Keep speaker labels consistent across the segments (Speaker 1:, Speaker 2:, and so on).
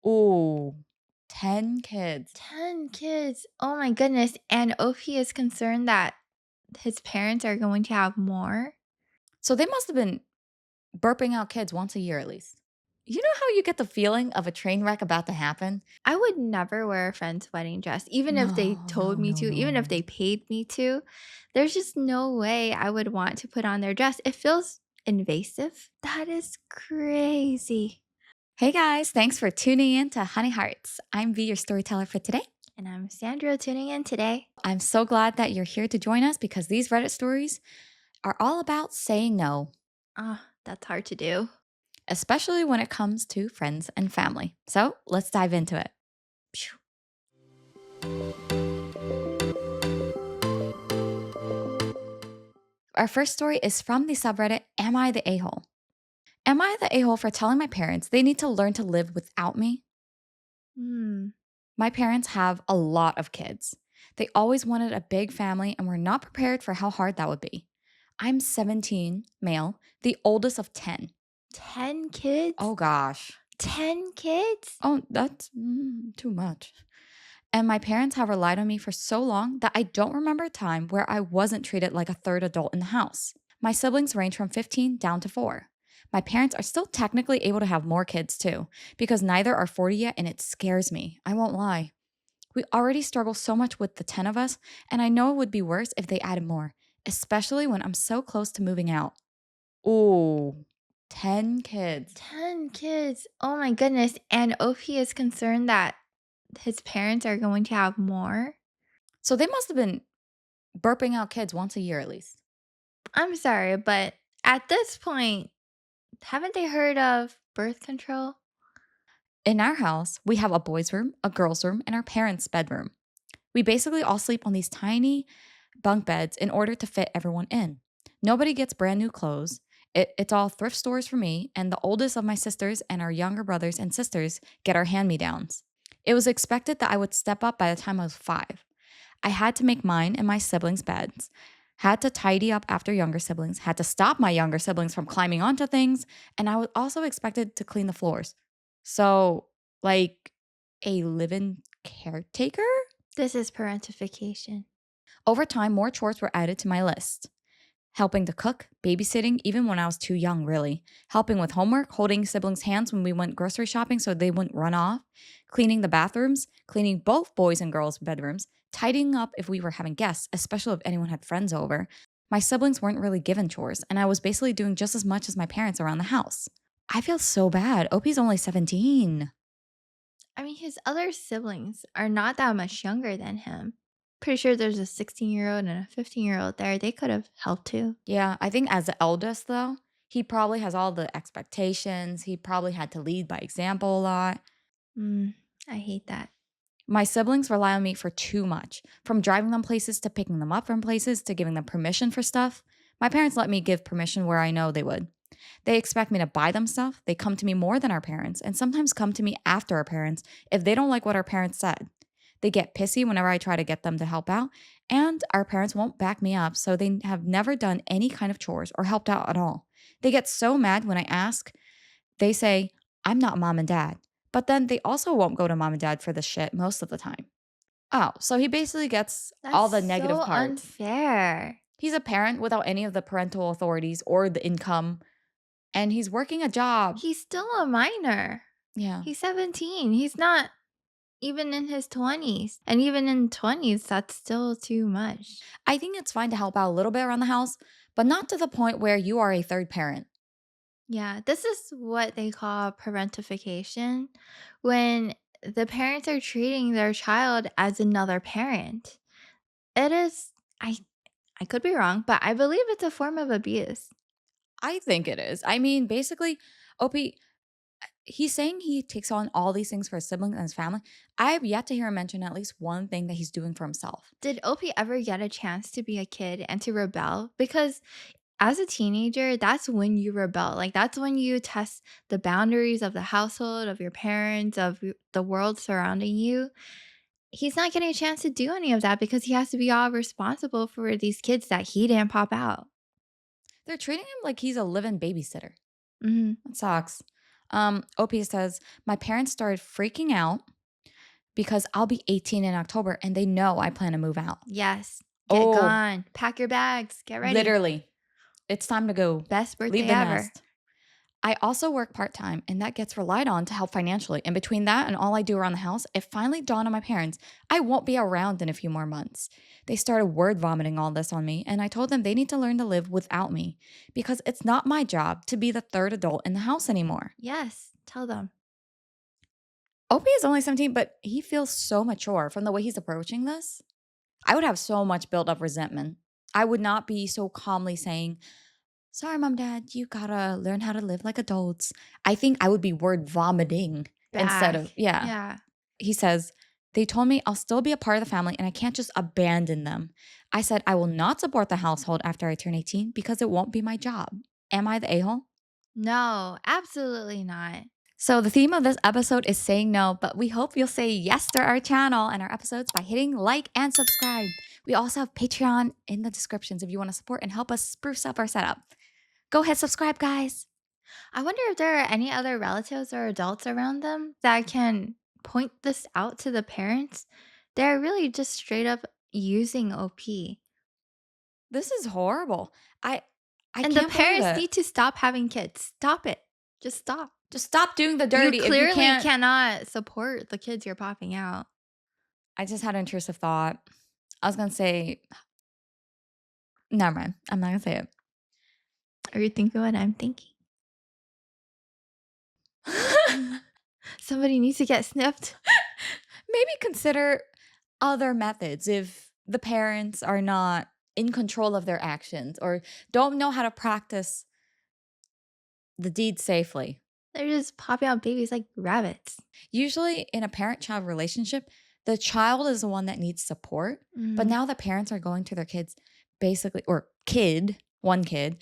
Speaker 1: Ooh, 10 kids.
Speaker 2: 10 kids. Oh my goodness. And OP is concerned that his parents are going to have more.
Speaker 1: So they must have been burping out kids once a year at least. You know how you get the feeling of a train wreck about to happen?
Speaker 2: I would never wear a friend's wedding dress, even if they
Speaker 1: No,
Speaker 2: told
Speaker 1: no,
Speaker 2: me
Speaker 1: no,
Speaker 2: to, even if
Speaker 1: no.
Speaker 2: they paid me to. There's just no way I would want to put on their dress. It feels invasive. That is crazy.
Speaker 1: Hey guys, thanks for tuning in to Honey Hearts. I'm V, your storyteller for today.
Speaker 2: And I'm Sandra tuning in today.
Speaker 1: I'm so glad that you're here to join us because these Reddit stories are all about saying no,
Speaker 2: Ah, that's hard to do.
Speaker 1: especially when it comes to friends and family. So let's dive into it.
Speaker 2: Phew.
Speaker 1: Our first story is from the subreddit Am I the A-hole? Am I the a-hole for telling my parents they need to learn to live without me?
Speaker 2: Hmm.
Speaker 1: My parents have a lot of kids. They always wanted a big family and were not prepared for how hard that would be. I'm 17, male, the oldest of 10.
Speaker 2: 10 kids?
Speaker 1: Oh gosh.
Speaker 2: 10 kids?
Speaker 1: Oh, that's too much. And my parents have relied on me for so long that I don't remember a time where I wasn't treated like a third adult in the house. My siblings range from 15 down to 4. My parents are still technically able to have more kids too, because neither are 40 yet and it scares me. I won't lie. We already struggle so much with the 10 of us, and I know it would be worse if they added more, especially when I'm so close to moving out. Ooh, 10 kids.
Speaker 2: 10 kids. Oh my goodness. And OP is concerned that his parents are going to have more.
Speaker 1: So they must have been burping out kids once a year at least.
Speaker 2: I'm sorry, but at this point, haven't they heard of birth control?
Speaker 1: In our house, we have a boys' room, a girls' room, and our parents' bedroom. We basically all sleep on these tiny bunk beds in order to fit everyone in. Nobody gets brand new clothes. It's all thrift stores for me, and the oldest of my sisters and our younger brothers and sisters get our hand me downs. It was expected that I would step up by the time I was 5. I had to make mine and my siblings' beds, had to tidy up after younger siblings, had to stop my younger siblings from climbing onto things, and I was also expected to clean the floors. So, like a live in caretaker?
Speaker 2: This is parentification.
Speaker 1: Over time, more chores were added to my list. Helping to cook, babysitting, even when I was too young, really. Helping with homework, holding siblings' hands when we went grocery shopping so they wouldn't run off. Cleaning the bathrooms, cleaning both boys' and girls' bedrooms. Tidying up if we were having guests, especially if anyone had friends over. My siblings weren't really given chores, and I was basically doing just as much as my parents around the house. I feel so bad. Opie's only 17.
Speaker 2: I mean, his other siblings are not that much younger than him. Pretty sure there's a 16-year-old and a 15-year-old there. They could have helped too.
Speaker 1: Yeah, I think as the eldest, though, he probably has all the expectations. He probably had to lead by example a lot.
Speaker 2: Mm, I hate that.
Speaker 1: My siblings rely on me for too much, from driving them places to picking them up from places to giving them permission for stuff. My parents let me give permission where I know they would. They expect me to buy them stuff. They come to me more than our parents, and sometimes come to me after our parents if they don't like what our parents said. They get pissy whenever I try to get them to help out, and our parents won't back me up, so they have never done any kind of chores or helped out at all. They get so mad when I ask. They say, I'm not mom and dad. But then they also won't go to mom and dad for the shit most of the time. Oh, so he basically gets
Speaker 2: That's
Speaker 1: all the negative
Speaker 2: so
Speaker 1: parts.
Speaker 2: unfair.
Speaker 1: He's a parent without any of the parental authorities or the income, and he's working a job.
Speaker 2: He's still a minor.
Speaker 1: Yeah.
Speaker 2: He's 17. He's not even in his 20s. And even in 20s, that's still too much.
Speaker 1: I think it's fine to help out a little bit around the house, but not to the point where you are a third parent.
Speaker 2: Yeah, this is what they call parentification when the parents are treating their child as another parent. It is I could be wrong, but I believe it's a form of abuse.
Speaker 1: I think it is. I mean, basically, Opie, he's saying he takes on all these things for his siblings and his family. I have yet to hear him mention at least one thing that he's doing for himself.
Speaker 2: Did Opie ever get a chance to be a kid and to rebel? Because as a teenager, that's when you rebel. Like that's when you test the boundaries of the household, of your parents, the world surrounding you. He's not getting a chance to do any of that because he has to be all responsible for these kids that he didn't pop out.
Speaker 1: They're treating him like he's a living babysitter.
Speaker 2: Mhm.
Speaker 1: That sucks. OP says, my parents started freaking out because I'll be 18 in October and they know I plan to move out.
Speaker 2: Yes. Get
Speaker 1: Oh,
Speaker 2: gone. Pack your bags. Get ready.
Speaker 1: literally. It's time to go.
Speaker 2: Best
Speaker 1: Leave
Speaker 2: birthday
Speaker 1: the
Speaker 2: ever.
Speaker 1: nest. I also work part time, and that gets relied on to help financially. And between that and all I do around the house, it finally dawned on my parents I won't be around in a few more months. They started word vomiting all this on me, and I told them they need to learn to live without me because it's not my job to be the third adult in the house anymore.
Speaker 2: Yes. Tell them.
Speaker 1: OP is only 17, but he feels so mature from the way he's approaching this. I would have so much built up resentment. I would not be so calmly saying, sorry, mom, dad, you gotta learn how to live like adults. I think I would be word vomiting instead
Speaker 2: Back.
Speaker 1: of, yeah.
Speaker 2: Yeah.
Speaker 1: He says, they told me I'll still be a part of the family and I can't just abandon them. I said, I will not support the household after I turn 18 because it won't be my job. Am I the a hole?
Speaker 2: No, absolutely not.
Speaker 1: So, the theme of this episode is saying no, but we hope you'll say yes to our channel and our episodes by hitting like and subscribe. We also have Patreon in the descriptions if you want to support and help us spruce up our setup. Go ahead, subscribe, guys.
Speaker 2: I wonder if there are any other relatives or adults around them that can point this out to the parents. They're really just straight up using OP.
Speaker 1: This is horrible. I I
Speaker 2: And the
Speaker 1: can't believe
Speaker 2: parents
Speaker 1: it.
Speaker 2: need to stop having kids. Stop it. Just stop.
Speaker 1: Just stop doing the
Speaker 2: You
Speaker 1: dirty if you
Speaker 2: clearly
Speaker 1: can't.
Speaker 2: cannot support the kids you're popping out.
Speaker 1: I just had an intrusive thought. I was gonna say, never mind. I'm not gonna say
Speaker 2: Are you thinking what I'm thinking?
Speaker 1: it.
Speaker 2: Somebody needs to get snipped.
Speaker 1: Maybe consider other methods if the parents are not in control of their actions or don't know how to practice the deed safely.
Speaker 2: They're just popping out babies like rabbits.
Speaker 1: Usually, in a parent child relationship, the child is the one that needs support. But
Speaker 2: Mm.
Speaker 1: now the parents are going to their kids basically, or kid, one kid,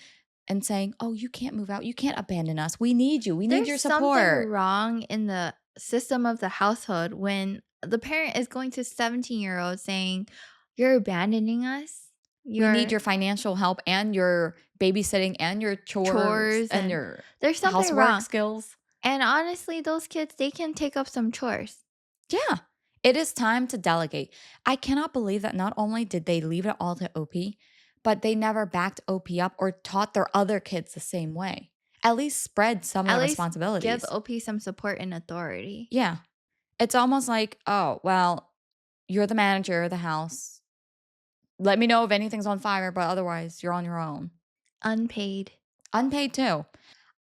Speaker 1: and saying, oh, you can't move out. You can't abandon us. We need you. We need
Speaker 2: There's
Speaker 1: your
Speaker 2: something
Speaker 1: support.
Speaker 2: wrong in the system of the household when the parent is going to 17-year-old saying, "You're abandoning us.
Speaker 1: We need
Speaker 2: Your
Speaker 1: your financial help and your babysitting and your chores
Speaker 2: chores,"
Speaker 1: and
Speaker 2: and
Speaker 1: your
Speaker 2: there's something
Speaker 1: housework
Speaker 2: wrong.
Speaker 1: skills.
Speaker 2: And honestly, those kids, they can take up some chores.
Speaker 1: Yeah, it is time to delegate. I cannot believe that not only did they leave it all to OP, but they never backed OP up or taught their other kids the same way. At least spread some of
Speaker 2: At
Speaker 1: the
Speaker 2: least give
Speaker 1: responsibilities.
Speaker 2: OP some support and authority.
Speaker 1: Yeah, it's almost like, oh, well, you're the manager of the house. Let me know if anything's on fire, but otherwise, you're on your own.
Speaker 2: Unpaid.
Speaker 1: Unpaid too.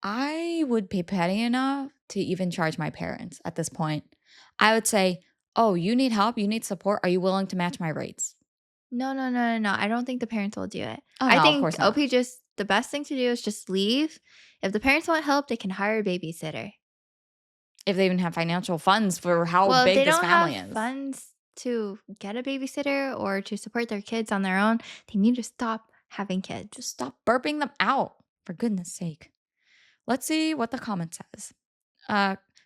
Speaker 1: I would be petty enough to even charge my parents at this point. I would say, oh, you need help? You need support? Are you willing to match my rates?
Speaker 2: No, no, no, no, no. I don't think the parents will do it.
Speaker 1: Oh,
Speaker 2: I
Speaker 1: no, of
Speaker 2: think
Speaker 1: course not.
Speaker 2: OP just the best thing to do is just leave. If the parents want help, they can hire a babysitter.
Speaker 1: If they even have financial funds for how
Speaker 2: Well, if
Speaker 1: big
Speaker 2: they
Speaker 1: this
Speaker 2: don't have
Speaker 1: family is.
Speaker 2: funds to get a babysitter or to support their kids on their own, they need to stop having kids.
Speaker 1: Just stop burping them out, for goodness sake. Let's see what the comment says.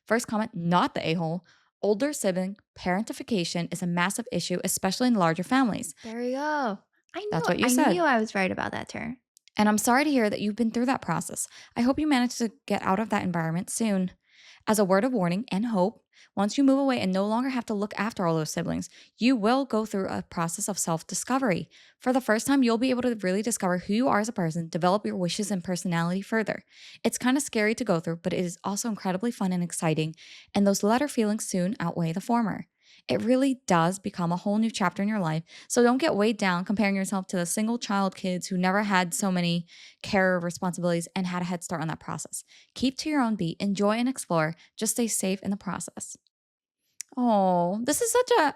Speaker 1: First comment, not the a-hole. Older sibling parentification is a massive issue, especially in larger families.
Speaker 2: There we go.
Speaker 1: That's what you
Speaker 2: I
Speaker 1: said.
Speaker 2: knew I was right about that term.
Speaker 1: And I'm sorry to hear that you've been through that process. I hope you manage to get out of that environment soon. As a word of warning and hope, once you move away and no longer have to look after all those siblings, you will go through a process of self discovery. For the first time, you'll be able to really discover who you are as a person, develop your wishes and personality further. It's kind of scary to go through, but it is also incredibly fun and exciting, and those latter feelings soon outweigh the former. It really does become a whole new chapter in your life. So don't get weighed down comparing yourself to the single child kids who never had so many care responsibilities and had a head start on that process. Keep to your own beat, enjoy and explore, just stay safe in the process. Oh, this is such a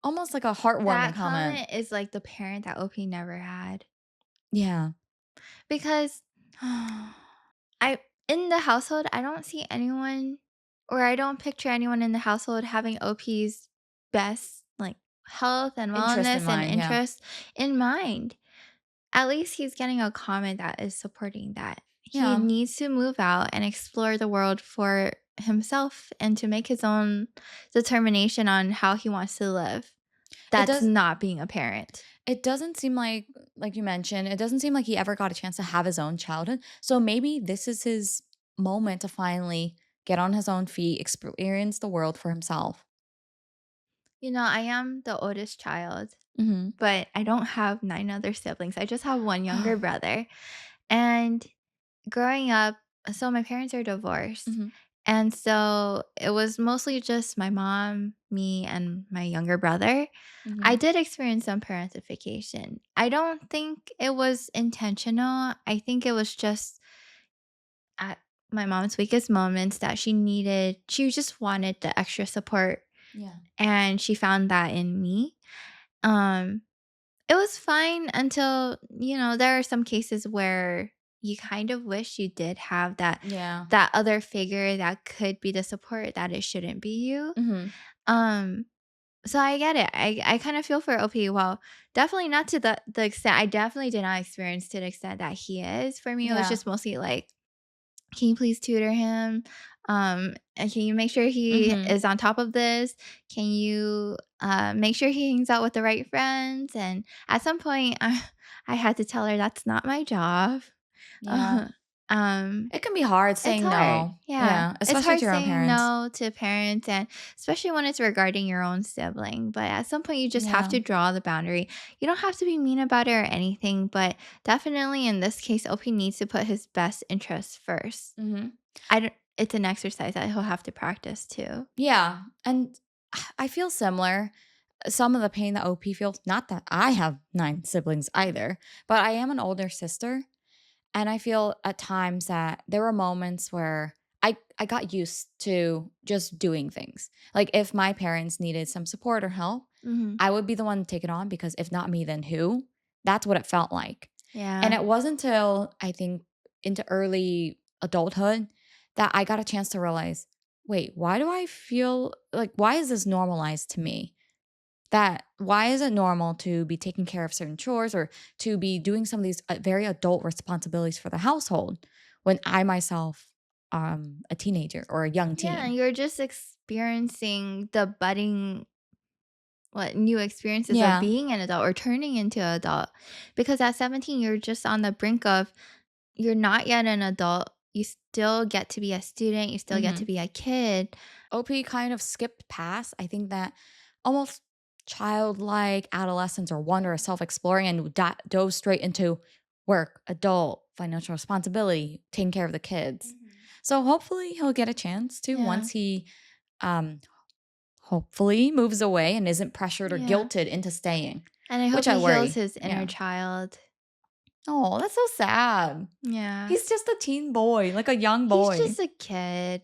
Speaker 1: almost like a heartwarming
Speaker 2: That
Speaker 1: comment.
Speaker 2: comment is like the parent that OP never had.
Speaker 1: Yeah.
Speaker 2: Because I in the household, I don't see anyone or I don't picture anyone in the household having OP's best like health and
Speaker 1: Interest in
Speaker 2: wellness and
Speaker 1: mind, yeah.
Speaker 2: interest in mind. At least he's getting a comment that is supporting that. He
Speaker 1: Yeah.
Speaker 2: needs to move out and explore the world for himself and to make his own determination on how he wants to live.
Speaker 1: It
Speaker 2: That's
Speaker 1: does
Speaker 2: not being a parent.
Speaker 1: it doesn't seem like you mentioned, it doesn't seem like he ever got a chance to have his own childhood. So maybe this is his moment to finally get on his own feet, experience the world for himself.
Speaker 2: I am the oldest child,
Speaker 1: Mhm.
Speaker 2: but I don't have 9 other siblings. I just have 1 younger brother. And growing up, so my parents are divorced.
Speaker 1: Mhm.
Speaker 2: And so it was mostly just my mom, me, and my younger brother. I
Speaker 1: Mhm.
Speaker 2: did experience some parentification. I don't think it was intentional. I think it was just at my mom's weakest moments that she just wanted the extra support,
Speaker 1: Yeah.
Speaker 2: and she found that in me. Um, it was fine until, there are some cases where you kind of wish you did have
Speaker 1: Yeah.
Speaker 2: that other figure that could be the support, that it shouldn't be you.
Speaker 1: Mhm.
Speaker 2: Um, so I get it. I kind of feel for OP. Well, definitely not to the extent I definitely did not experience to the extent that he is. For me, it was
Speaker 1: Yeah.
Speaker 2: just mostly like, can you please tutor him? And can you make sure he
Speaker 1: Mhm.
Speaker 2: is on top of this? Can you make sure he hangs out with the right friends? And at some point, I had to tell her that's not my job.
Speaker 1: Yeah.
Speaker 2: um,
Speaker 1: It can be hard
Speaker 2: it's
Speaker 1: saying
Speaker 2: hard.
Speaker 1: no.
Speaker 2: Yeah.
Speaker 1: Yeah,
Speaker 2: It's
Speaker 1: especially
Speaker 2: hard
Speaker 1: to your own
Speaker 2: saying
Speaker 1: parents.
Speaker 2: no to parents, and especially when it's regarding your own sibling. But at some point, you just have
Speaker 1: Yeah.
Speaker 2: to draw the boundary. You don't have to be mean about it or anything, but definitely in this case, OP needs to put his best interests first.
Speaker 1: Mhm.
Speaker 2: It's an exercise that he'll have to practice too.
Speaker 1: Yeah, and I feel similar. Some of the pain that OP feels, not that I have 9 siblings either, but I am an older sister, and I feel at times that there were moments where I got used to just doing things. Like, if my parents needed some support or help,
Speaker 2: Mhm.
Speaker 1: I would be the one to take it on because if not me, then who? That's what it felt like. And
Speaker 2: Yeah.
Speaker 1: it wasn't until I think into early adulthood that I got a chance to realize, wait, why do I feel like, why is this normalized to me? That why is it normal to be taking care of certain chores or to be doing some of these very adult responsibilities for the household when I myself a teenager or a young
Speaker 2: Yeah, and
Speaker 1: teen?
Speaker 2: you're just experiencing the budding new experiences of
Speaker 1: Yeah.
Speaker 2: being an adult or turning into an adult. Because at 17, you're just on the brink of you're not yet an adult. You still get to be a student, you still get to
Speaker 1: Mhm.
Speaker 2: be a kid.
Speaker 1: OP kind of skipped past, I think that almost childlike adolescence or wonder or self-exploring and dove straight into work, adult, financial responsibility, taking care of the kids.
Speaker 2: Mhm.
Speaker 1: So hopefully he'll get a chance to
Speaker 2: Yeah.
Speaker 1: once he um hopefully moves away and isn't pressured or
Speaker 2: Yeah.
Speaker 1: guilted into staying,
Speaker 2: And I hope
Speaker 1: which I
Speaker 2: he heals
Speaker 1: worry.
Speaker 2: his inner
Speaker 1: Yeah.
Speaker 2: child.
Speaker 1: Oh, that's so sad.
Speaker 2: Yeah.
Speaker 1: He's just a teen boy, like a young
Speaker 2: He's
Speaker 1: boy.
Speaker 2: just a kid.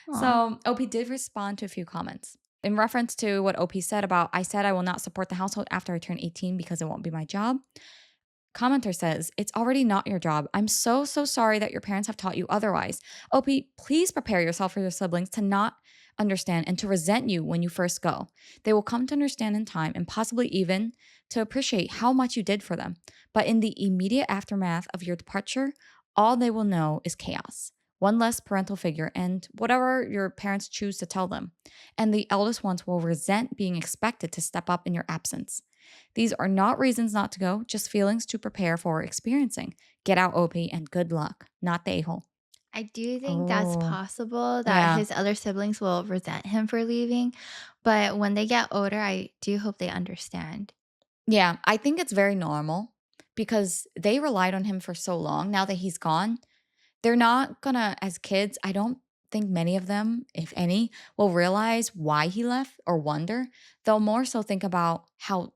Speaker 2: Aw.
Speaker 1: So OP did respond to a few comments. In reference to what OP said about, I said I will not support the household after I turn 18 because it won't be my job. Commenter says, it's already not your job. I'm so, so sorry that your parents have taught you otherwise. OP, please prepare yourself for your siblings to not understand and to resent you when you first go. They will come to understand in time and possibly even to appreciate how much you did for them. But in the immediate aftermath of your departure, all they will know is chaos. One less parental figure and whatever your parents choose to tell them. And the eldest ones will resent being expected to step up in your absence. These are not reasons not to go, just feelings to prepare for experiencing. Get out, OP, and good luck. Not the a hole.
Speaker 2: I do think that's
Speaker 1: Oh,
Speaker 2: possible that
Speaker 1: yeah.
Speaker 2: his other siblings will resent him for leaving, but when they get older, I do hope they understand.
Speaker 1: Yeah, I think it's very normal because they relied on him for so long. Now that he's gone, they're not gonna, as kids, I don't think many of them, if any, will realize why he left or wonder. They'll more so think about how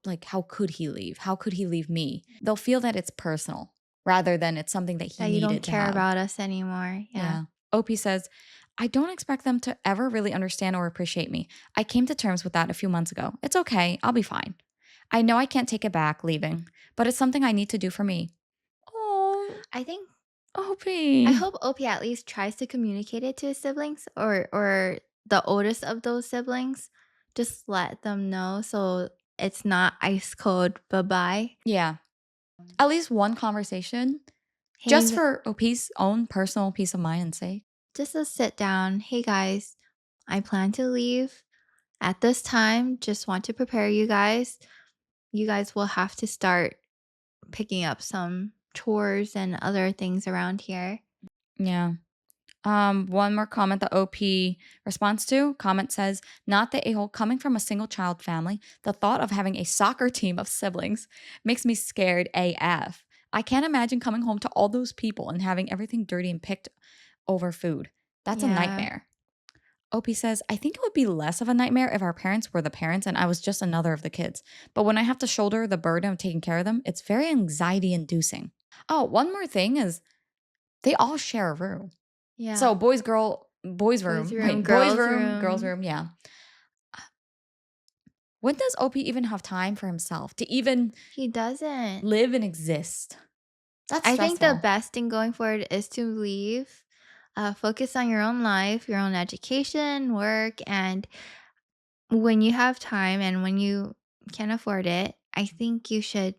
Speaker 1: could he leave? How could he leave me? They'll feel that it's personal rather than it's something that he
Speaker 2: That you don't
Speaker 1: needed to
Speaker 2: care
Speaker 1: have.
Speaker 2: about us anymore. Yeah.
Speaker 1: Yeah. OP says, I don't expect them to ever really understand or appreciate me. I came to terms with that a few months ago. It's okay. I'll be fine. I know I can't take it back leaving, but it's something I need to do for me. Oh,
Speaker 2: I think I
Speaker 1: OP.
Speaker 2: hope OP at least tries to communicate it to his siblings, or the oldest of those siblings. Just let them know so it's not ice cold bye-bye.
Speaker 1: Yeah. At least one conversation just
Speaker 2: Hey,
Speaker 1: for OP's own personal peace of mind's sake.
Speaker 2: just a sit down. Hey guys, I plan to leave at this time. Just want to prepare you guys. You guys will have to start picking up some chores and other things around here.
Speaker 1: Yeah. One more comment the OP responds to. Comment says, not the a-hole coming from a single child family. The thought of having a soccer team of siblings makes me scared AF. I can't imagine coming home to all those people and having everything dirty and picked over food. That's a
Speaker 2: Yeah.
Speaker 1: nightmare. OP says, I think it would be less of a nightmare if our parents were the parents and I was just another of the kids. But when I have to shoulder the burden of taking care of them, it's very anxiety inducing. Oh, one more thing is they all share a room.
Speaker 2: Yeah.
Speaker 1: So boys
Speaker 2: Boys'
Speaker 1: room,
Speaker 2: room,
Speaker 1: wait, boys
Speaker 2: girls'
Speaker 1: room, girls
Speaker 2: room.
Speaker 1: room, yeah. When does OP even have time for himself to even
Speaker 2: He doesn't.
Speaker 1: live and exist? That's
Speaker 2: I think the
Speaker 1: stressful.
Speaker 2: best thing going forward is to leave, focus on your own life, your own education, work, and when you have time and when you can afford it, I think you should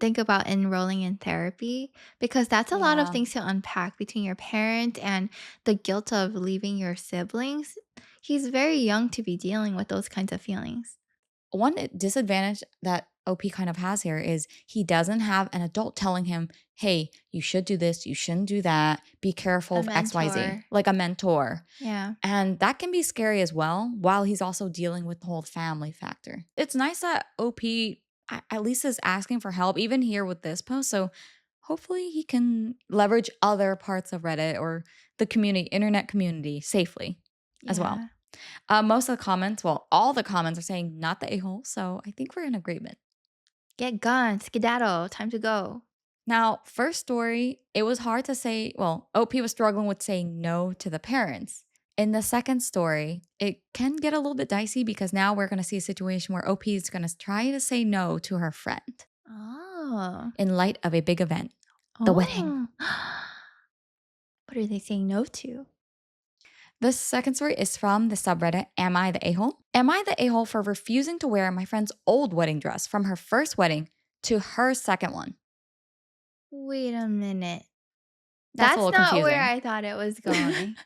Speaker 2: think about enrolling in therapy because that's a lot of
Speaker 1: Yeah.
Speaker 2: things to unpack between your parent and the guilt of leaving your siblings. He's very young to be dealing with those kinds of feelings.
Speaker 1: One disadvantage that OP kind of has here is he doesn't have an adult telling him, hey, you should do this, you shouldn't do that, be careful
Speaker 2: A
Speaker 1: of XYZ,
Speaker 2: mentor.
Speaker 1: like a mentor.
Speaker 2: Yeah.
Speaker 1: And that can be scary as well, while he's also dealing with the whole family factor. It's nice that OP at least is asking for help, even here with this post. So hopefully he can leverage other parts of Reddit or the community, internet community safely as well.
Speaker 2: Yeah.
Speaker 1: Most of the comments, well, all the comments are saying not the a-hole. So I think we're in agreement.
Speaker 2: Get gone, skedaddle, time to go.
Speaker 1: Now, first story, it was hard to say, well, OP was struggling with saying no to the parents. In the second story, it can get a little bit dicey because now we're going to see a situation where OP is going to try to say no to her friend
Speaker 2: Oh.
Speaker 1: in light of a big event, the wedding.
Speaker 2: Oh. What are they saying no to?
Speaker 1: The second story is from the subreddit, Am I the A-hole? Am I the a-hole for refusing to wear my friend's old wedding dress from her first wedding to her second one?
Speaker 2: Wait a minute.
Speaker 1: That's a
Speaker 2: That's
Speaker 1: little
Speaker 2: not where
Speaker 1: confusing.
Speaker 2: I thought it was going.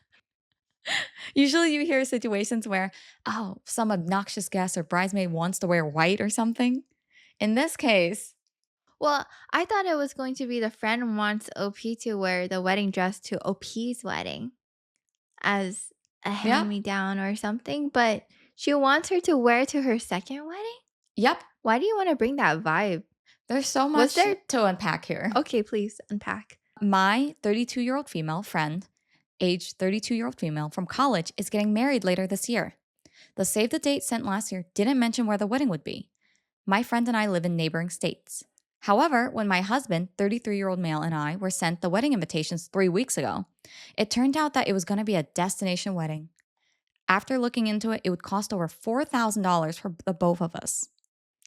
Speaker 1: Usually you hear situations where, oh, some obnoxious guest or bridesmaid wants to wear white or something. In this case,
Speaker 2: Well, I thought it was going to be the friend wants OP to wear the wedding dress to OP's wedding as a
Speaker 1: yeah,
Speaker 2: hand me down or something, but she wants her to wear to her second wedding?
Speaker 1: yep,
Speaker 2: Why do you want to bring that vibe?
Speaker 1: there's so
Speaker 2: Was
Speaker 1: much
Speaker 2: there
Speaker 1: to unpack here.
Speaker 2: Okay, please unpack.
Speaker 1: My 32-year-old female friend, age 32-year-old female from college, is getting married later this year. The save the date sent last year didn't mention where the wedding would be. My friend and I live in neighboring states. However, when my husband, 33-year-old male, and I were sent the wedding invitations 3 weeks ago, it turned out that it was going to be a destination wedding. After looking into it, it would cost over $4,000 for the both of us.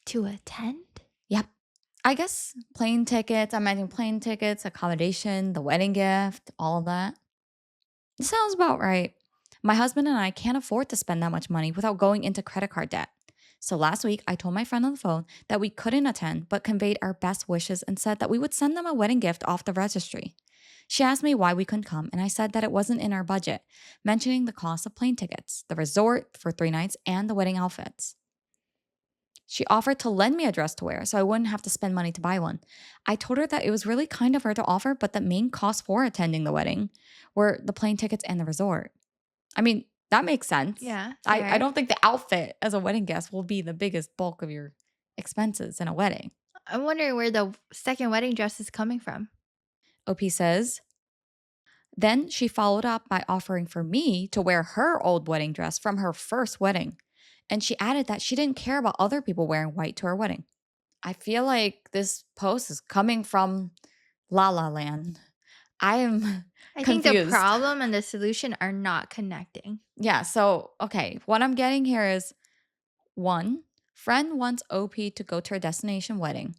Speaker 2: To attend?
Speaker 1: Yep. I guess plane tickets, I'm imagine plane tickets, accommodation, the wedding gift, all of that. It sounds about right. My husband and I can't afford to spend that much money without going into credit card debt. So last week, I told my friend on the phone that we couldn't attend, but conveyed our best wishes and said that we would send them a wedding gift off the registry. She asked me why we couldn't come, and I said that it wasn't in our budget, mentioning the cost of plane tickets, the resort for 3 nights, and the wedding outfits. She offered to lend me a dress to wear so I wouldn't have to spend money to buy one. I told her that it was really kind of her to offer, but the main cost for attending the wedding were the plane tickets and the resort. I mean, that makes sense.
Speaker 2: Yeah,
Speaker 1: I
Speaker 2: fair.
Speaker 1: don't think the outfit as a wedding guest will be the biggest bulk of your expenses in a wedding.
Speaker 2: I'm wondering where the second wedding dress is coming from.
Speaker 1: OP says, then she followed up by offering for me to wear her old wedding dress from her first wedding. And she added that she didn't care about other people wearing white to her wedding. I feel like this post is coming from La La Land. I am
Speaker 2: I think the
Speaker 1: confused.
Speaker 2: problem and the solution are not connecting.
Speaker 1: Yeah, so, okay, what I'm getting here is one, friend wants OP to go to her destination wedding.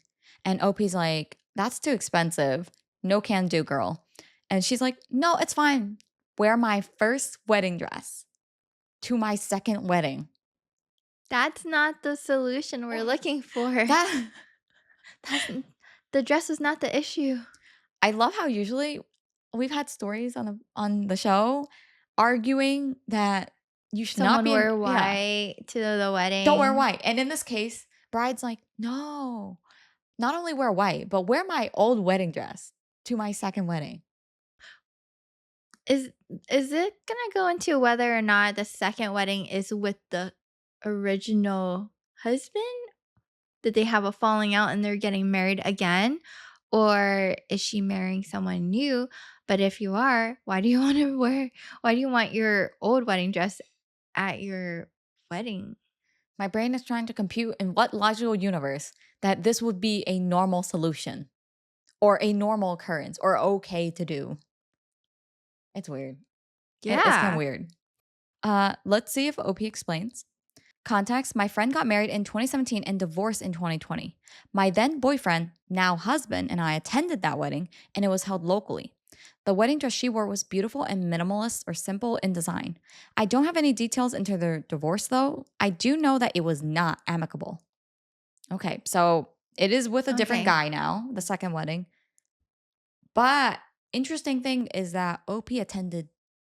Speaker 1: And OP's like, that's too expensive. No can do, girl. And she's like, no, it's fine. Wear my first wedding dress to my second wedding.
Speaker 2: That's not the solution we're looking for.
Speaker 1: That
Speaker 2: That's the dress is not the issue.
Speaker 1: I love how usually we've had stories on the show arguing that you should not
Speaker 2: Someone
Speaker 1: be in,
Speaker 2: wear
Speaker 1: yeah,
Speaker 2: white to the
Speaker 1: don't wear
Speaker 2: wedding.
Speaker 1: white. And in this case, bride's like, no, not only wear white, but wear my old wedding dress to my second wedding.
Speaker 2: Is is it gonna go into whether or not the second wedding is with the original husband? Did they have a falling out and they're getting married again? Or is she marrying someone new? But if you are, why do you want your old wedding dress at your wedding?
Speaker 1: My brain is trying to compute in what logical universe that this would be a normal solution or a normal occurrence or okay to do. It's weird. It's kind of
Speaker 2: Yeah.
Speaker 1: weird. Let's see if OP explains. Context: my friend got married in 2017 and divorced in 2020. My then boyfriend, now husband, and I attended that wedding, and it was held locally. The wedding dress she wore was beautiful and minimalist or simple in design. I don't have any details into their divorce, though. I do know that it was not amicable. Okay, so it is with a different
Speaker 2: Okay.
Speaker 1: guy now, the second wedding. But interesting thing is that OP attended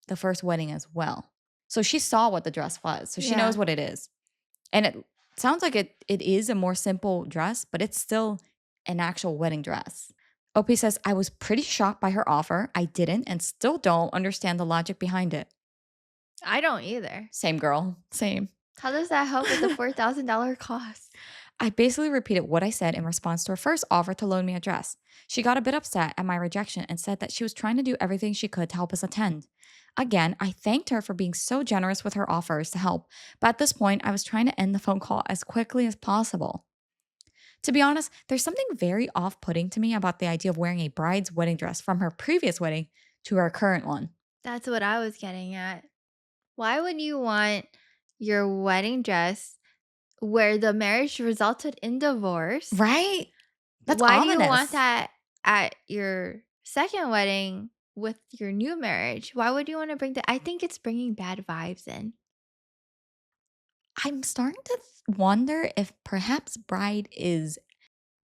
Speaker 1: the first wedding as well. So she saw what the dress was. So she
Speaker 2: Yeah.
Speaker 1: knows what it is. And it sounds like it is a more simple dress, but it's still an actual wedding dress. OP says, I was pretty shocked by her offer. I didn't and still don't understand the logic behind it.
Speaker 2: I don't either.
Speaker 1: Same girl, same.
Speaker 2: How does that help with the $4,000 cost?
Speaker 1: I basically repeated what I said in response to her first offer to loan me a dress. She got a bit upset at my rejection and said that she was trying to do everything she could to help us attend. Again, I thanked her for being so generous with her offers to help, but at this point, I was trying to end the phone call as quickly as possible. To be honest, there's something very off putting to me about the idea of wearing a bride's wedding dress from her previous wedding to her current one.
Speaker 2: That's what I was getting at. Why would you want your wedding dress where the marriage resulted in divorce?
Speaker 1: Right? That's
Speaker 2: Why do you want
Speaker 1: ominous.
Speaker 2: that at your second wedding with your new marriage? Why would you want to bring that? I think it's bringing bad vibes in.
Speaker 1: I'm starting to wonder if perhaps bride is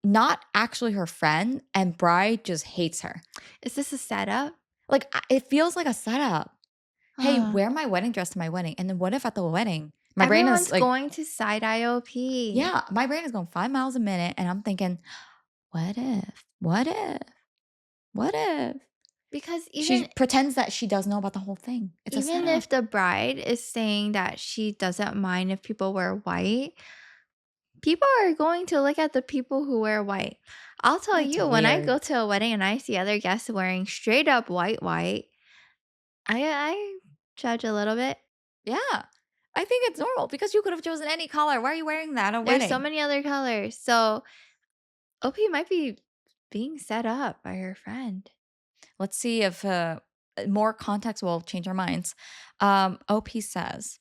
Speaker 1: not actually her friend and bride just hates her.
Speaker 2: Is this a setup?
Speaker 1: Like, it feels like a setup. Hey,
Speaker 2: Uh,
Speaker 1: wear my wedding dress to my wedding. And then what if at the wedding, my brain is
Speaker 2: Everyone's
Speaker 1: like,
Speaker 2: going to side IOP
Speaker 1: yeah, my brain is going 5 miles a minute. And I'm thinking, what if, what if, what if?
Speaker 2: because
Speaker 1: She pretends that she does know about the whole thing. It's a
Speaker 2: even
Speaker 1: setup.
Speaker 2: if the bride is saying that she doesn't mind if people wear white, people are going to look at the people who wear white. I'll tell
Speaker 1: It's
Speaker 2: you, when I
Speaker 1: weird.
Speaker 2: go to a wedding and I see other guests wearing straight up white, I judge a little bit.
Speaker 1: Yeah. I think it's normal because you could have chosen any color. Why are you wearing that at a
Speaker 2: There's so
Speaker 1: wedding?
Speaker 2: many other colors. So OP might be being set up by her friend.
Speaker 1: Let's see if more context will change our minds. OP says,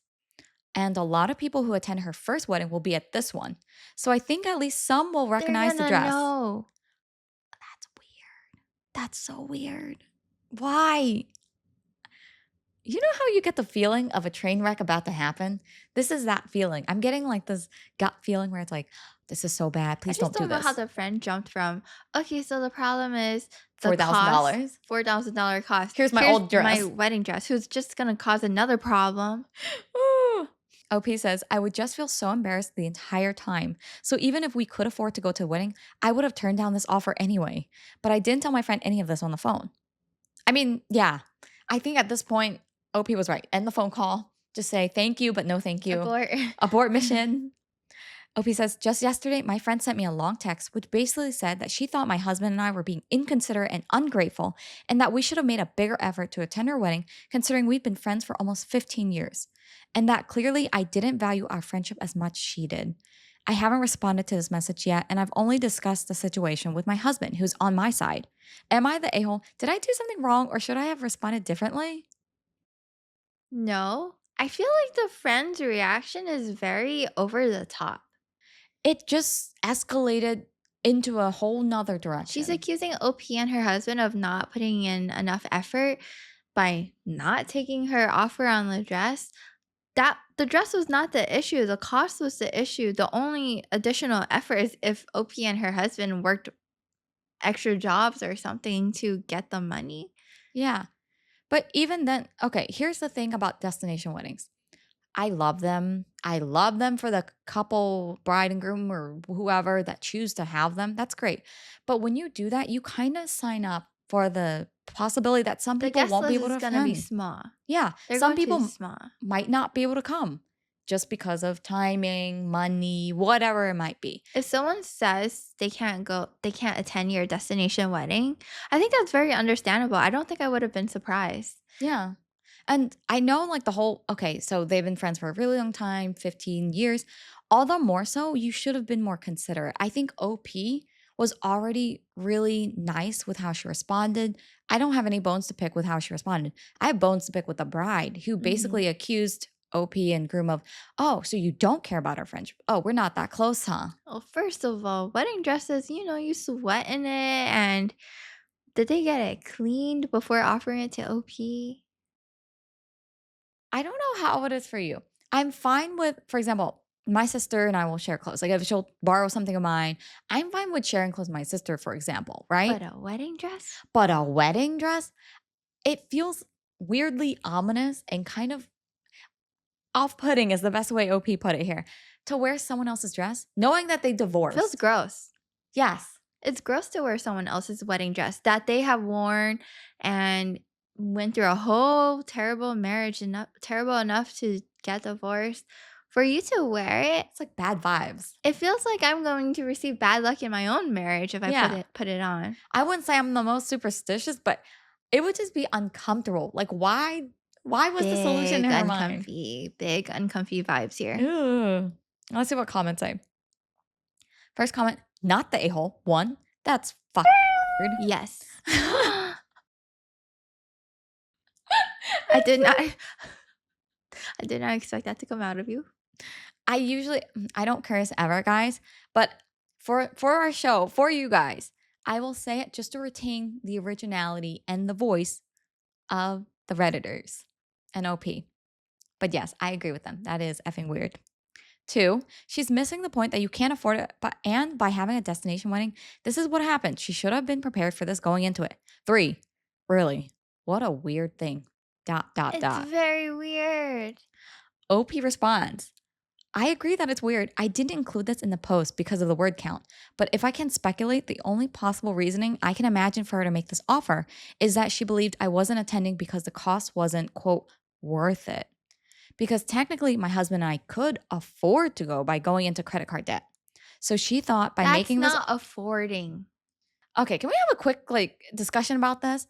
Speaker 1: and a lot of people who attend her first wedding will be at this one. So I think at least some will
Speaker 2: They're
Speaker 1: recognize the
Speaker 2: gonna
Speaker 1: dress.
Speaker 2: know.
Speaker 1: That's weird. That's so weird. Why? You know how you get the feeling of a train wreck about to happen? This is that feeling. I'm getting like this gut feeling where it's like, this is so bad.
Speaker 2: I
Speaker 1: Please
Speaker 2: just
Speaker 1: don't do
Speaker 2: don't know how
Speaker 1: this.
Speaker 2: the friend jumped from, okay, so the problem is the cost,
Speaker 1: $4,000.
Speaker 2: $4,000 cost.
Speaker 1: Here's my
Speaker 2: Here's
Speaker 1: old
Speaker 2: my
Speaker 1: dress.
Speaker 2: wedding dress, who's just gonna cause another problem.
Speaker 1: Ooh. OP says, I would just feel so embarrassed the entire time. So even if we could afford to go to a wedding, I would have turned down this offer anyway. But I didn't tell my friend any of this on the phone. I mean, yeah, I think at this point, OP was right. End the phone call. Just say thank you, but no thank you.
Speaker 2: Abort.
Speaker 1: Abort mission. OP says, just yesterday, my friend sent me a long text which basically said that she thought my husband and I were being inconsiderate and ungrateful, and that we should have made a bigger effort to attend her wedding, considering we've been friends for almost 15 years. And that clearly I didn't value our friendship as much as she did. I haven't responded to this message yet, and I've only discussed the situation with my husband, who's on my side. Am I the a hole? Did I do something wrong, or should I have responded differently?
Speaker 2: No, I feel like the friend's reaction is very over the top.
Speaker 1: It just escalated into a whole nother
Speaker 2: She's
Speaker 1: direction.
Speaker 2: accusing OP and her husband of not putting in enough effort by not taking her offer on the dress. That the dress was not the issue, the cost was the issue. The only additional effort is if OP and her husband worked extra jobs or something to get the money.
Speaker 1: Yeah. But even then, okay, here's the thing about destination weddings. I love them. I love them for the couple, bride and groom, or whoever that choose to have them. That's great. But when you do that, you kind of sign up for the possibility that some
Speaker 2: The
Speaker 1: people
Speaker 2: guest
Speaker 1: won't be
Speaker 2: list
Speaker 1: able to
Speaker 2: is gonna be
Speaker 1: attend.
Speaker 2: small.
Speaker 1: Yeah,
Speaker 2: They're
Speaker 1: some
Speaker 2: going to be
Speaker 1: people
Speaker 2: small.
Speaker 1: might not be able to come just because of timing, money, whatever it might be.
Speaker 2: If someone says they can't attend your destination wedding, I think that's very understandable. I don't think I would have been surprised.
Speaker 1: Yeah. And I know like the whole okay, so they've been friends for a really long time, 15 years. All the more so, you should have been more considerate. I think OP was already really nice with how she responded. I don't have any bones to pick with how she responded. I have bones to pick with the bride who
Speaker 2: Mhm.
Speaker 1: basically accused OP and groom of, oh, so you don't care about our friendship. Oh, we're not that close, huh?
Speaker 2: Well, first of all, wedding dresses, you sweat in it, and did they get it cleaned before offering it to OP?
Speaker 1: I don't know how it is for you. I'm fine with, for example, my sister and I will share clothes. Like if she'll borrow something of mine, I'm fine with sharing clothes with my sister, for example, right?
Speaker 2: But a wedding dress?
Speaker 1: But a wedding dress, it feels weirdly ominous and kind of off putting, is the best way OP put it here, to wear someone else's dress, knowing that they
Speaker 2: Feels
Speaker 1: divorced.
Speaker 2: gross.
Speaker 1: Yes.
Speaker 2: It's gross to wear someone else's wedding dress that they have worn and went through a whole terrible marriage, enough terrible enough to get divorced. For you to wear it,
Speaker 1: It's like bad vibes.
Speaker 2: it feels like I'm going to receive bad luck in my own marriage if I
Speaker 1: Yeah.
Speaker 2: put it on.
Speaker 1: I wouldn't say I'm the most superstitious, but it would just be uncomfortable. Like, why was the solution in her mind?
Speaker 2: Big uncomfy vibes here.
Speaker 1: Ew. Let's see what comments say. First comment, not the a-hole. One, that's fucking weird.
Speaker 2: Yes.
Speaker 1: I
Speaker 2: I did not
Speaker 1: swear.
Speaker 2: I did not expect that to come out of you.
Speaker 1: I usually I don't curse ever, guys, but for our show, for you guys, I will say it just to retain the originality and the voice of the Redditors and OP. But yes, I agree with them. That is effing weird. Two, she's missing the point that you can't afford it, but and by having a destination wedding, this is what happened. She should have been prepared for this going into it. Three, really, what a weird thing. Dot dot
Speaker 2: It's
Speaker 1: dot.
Speaker 2: very weird.
Speaker 1: OP responds, I agree that it's weird. I didn't include this in the post because of the word count. But if I can speculate, the only possible reasoning I can imagine for her to make this offer is that she believed I wasn't attending because the cost wasn't, quote, worth it. Because technically, my husband and I could afford to go by going into credit card debt. So she thought by
Speaker 2: That's
Speaker 1: making this.
Speaker 2: not affording.
Speaker 1: Okay, can we have a quick discussion about this?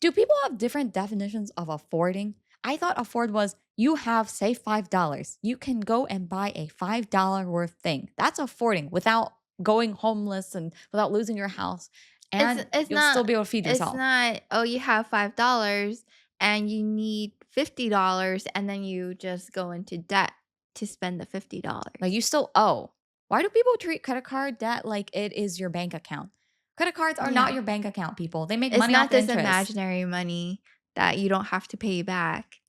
Speaker 1: Do people have different definitions of affording? I thought afford was you have, say, $5. You can go and buy a $5 worth thing. That's affording without going homeless and without losing your house. And
Speaker 2: It's
Speaker 1: you'll still
Speaker 2: not
Speaker 1: be able to feed
Speaker 2: it's
Speaker 1: yourself.
Speaker 2: not, "Oh, you have $5 and you need $50," and then you just go into debt to spend the
Speaker 1: Like
Speaker 2: $50.
Speaker 1: you still owe. Why do people treat credit card debt like it is your bank account? Credit cards are not
Speaker 2: Yeah.
Speaker 1: your bank account, people. They make
Speaker 2: It's
Speaker 1: money
Speaker 2: not
Speaker 1: off the
Speaker 2: this
Speaker 1: interest.
Speaker 2: imaginary money that you don't have to pay back.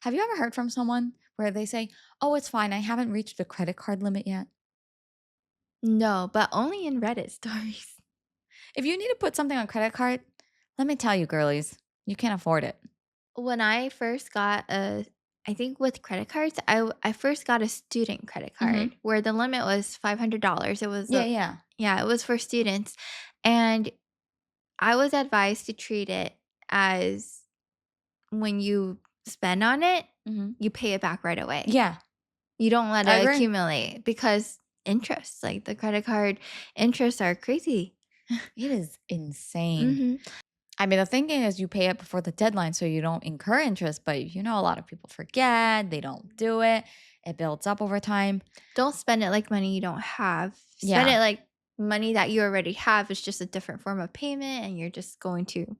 Speaker 1: Have you ever heard from someone where they say, oh, it's fine. I haven't reached the credit card limit yet?
Speaker 2: No, but only in Reddit stories.
Speaker 1: If you need to put something on credit card, let me tell you, girlies, you can't afford it.
Speaker 2: When I first got a I think with credit cards, I first got a student credit
Speaker 1: Hmm.
Speaker 2: card where the limit was $500. It was
Speaker 1: Yeah,
Speaker 2: a
Speaker 1: yeah.
Speaker 2: Yeah, it was for students, and I was advised to treat it as when you spend on it,
Speaker 1: Hmm.
Speaker 2: you pay it back right away.
Speaker 1: Yeah,
Speaker 2: You don't let
Speaker 1: I
Speaker 2: it
Speaker 1: agree.
Speaker 2: accumulate because interest, like the credit card interests are crazy.
Speaker 1: It is insane.
Speaker 2: Mhm.
Speaker 1: I mean, the thinking is you pay it before the deadline so you don't incur interest, but a lot of people forget, they don't do it. It builds up over time.
Speaker 2: Don't spend it like money you don't have. Spend
Speaker 1: Yeah.
Speaker 2: it like money that you already have. It's just a different form of payment and you're just going to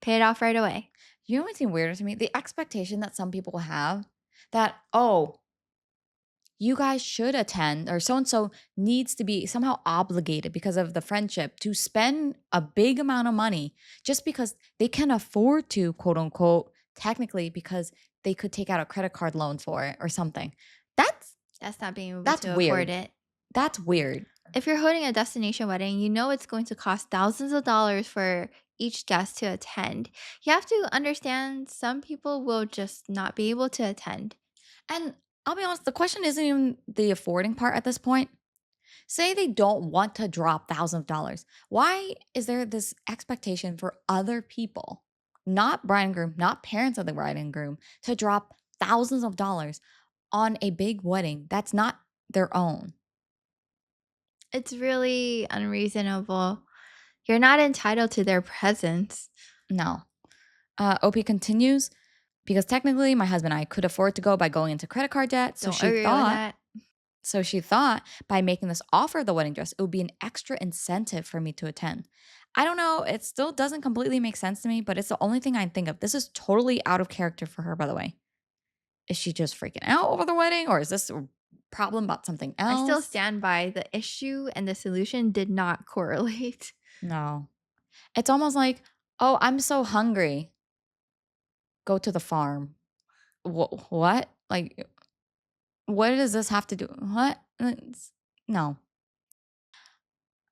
Speaker 2: pay it off right away.
Speaker 1: You know what's even weirder to me? The expectation that some people have that, oh, you guys should attend or so and so needs to be somehow obligated because of the friendship to spend a big amount of money just because they can afford to, quote unquote, technically because they could take out a credit card loan for it or something. That's
Speaker 2: That's not being able
Speaker 1: that's
Speaker 2: to afford
Speaker 1: weird.
Speaker 2: it.
Speaker 1: That's weird.
Speaker 2: If you're holding a destination wedding, you know it's going to cost thousands of dollars for each guest to attend. You have to understand some people will just not be able to attend.
Speaker 1: And I'll be honest, the question isn't even the affording part at this point. Say they don't want to drop thousands of dollars. Why is there this expectation for other people, not bride and groom, not parents of the bride and groom, to drop thousands of dollars on a big wedding that's not their own?
Speaker 2: It's really unreasonable. You're not entitled to their presence.
Speaker 1: No. OP continues because technically my husband and I could afford to go by going into credit card debt.
Speaker 2: Don't agree with that.
Speaker 1: So she thought by making this offer of the wedding dress, it would be an extra incentive for me to attend. I don't know. It still doesn't completely make sense to me, but it's the only thing I think of. This is totally out of character for her, by the way. Is she just freaking out over the wedding or is this a problem about something
Speaker 2: I still
Speaker 1: else?
Speaker 2: stand by the issue and the solution did not correlate.
Speaker 1: No. It's almost like, oh, I'm so hungry. Go to the farm. What? Like, what does this have to do? What? No.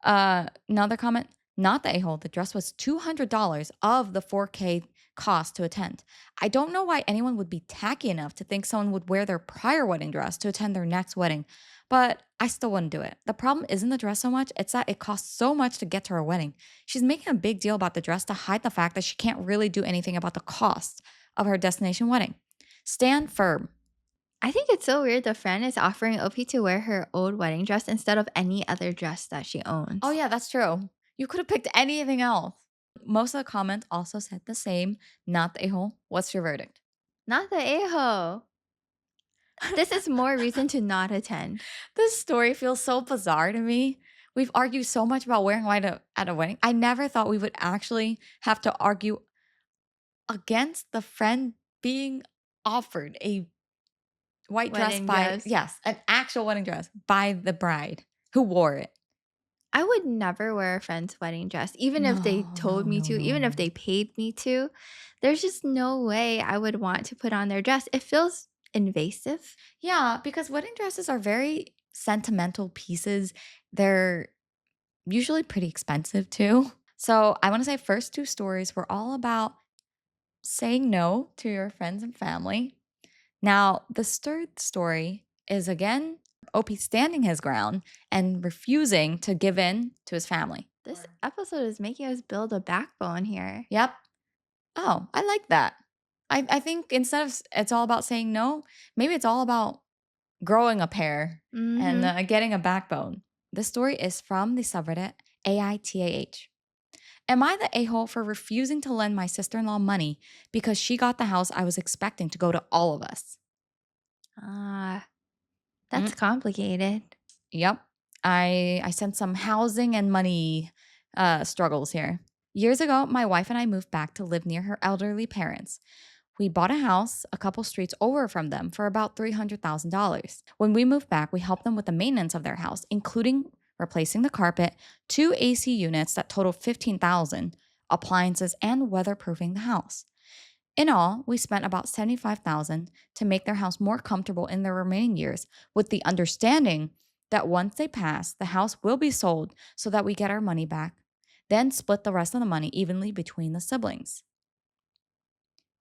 Speaker 1: Another comment, not the a-hole. The dress was $200 of the 4K cost to attend. I don't know why anyone would be tacky enough to think someone would wear their prior wedding dress to attend their next wedding, but I still wouldn't do it. The problem isn't the dress so much, it's that it costs so much to get to her wedding. She's making a big deal about the dress to hide the fact that she can't really do anything about the cost of her destination wedding. Stand firm.
Speaker 2: I think it's so weird the friend is offering OP to wear her old wedding dress instead of any other dress that she
Speaker 1: Oh,
Speaker 2: owns.
Speaker 1: yeah, that's true. You could have picked anything else. Most of the comments also said the same. Not the a-hole. What's your verdict?
Speaker 2: Not the a-hole. This is more reason to not attend.
Speaker 1: This story feels so bizarre to me. We've argued so much about wearing white at a wedding. I never thought we would actually have to argue against the friend being offered a white dress
Speaker 2: Wedding
Speaker 1: by,
Speaker 2: dress.
Speaker 1: yes, an actual wedding dress by the bride who wore it.
Speaker 2: I would never wear a friend's wedding dress, even if they
Speaker 1: No,
Speaker 2: told
Speaker 1: no,
Speaker 2: me
Speaker 1: no,
Speaker 2: to, even if
Speaker 1: no.
Speaker 2: they paid me to. There's just no way I would want to put on their dress. It feels invasive.
Speaker 1: Yeah, because wedding dresses are very sentimental pieces. They're usually pretty expensive too. So I want to say first two stories were all about saying no to your friends and family. Now, the third story is again Opie standing his ground and refusing to give in to his family.
Speaker 2: This episode is making us build a backbone here.
Speaker 1: Yep. Oh, I like that. I think instead of it's all about saying no, maybe it's all about growing a pair and
Speaker 2: Hmm.
Speaker 1: getting a backbone. This story is from the subreddit AITAH. Am I the a hole for refusing to lend my sister in law money because she got the house I was expecting to go to all of us?
Speaker 2: Ah,
Speaker 1: Mm,
Speaker 2: that's complicated.
Speaker 1: yep. I sent some housing and money struggles here. Years ago, my wife and I moved back to live near her elderly parents. We bought a house a couple streets over from them for about $300,000. When we moved back, we helped them with the maintenance of their house, including replacing the carpet, two AC units that totaled 15,000, appliances, and weatherproofing the house. In all, we spent about 75,000 to make their house more comfortable in their remaining years, with the understanding that once they pass, the house will be sold so that we get our money back, then split the rest of the money evenly between the siblings.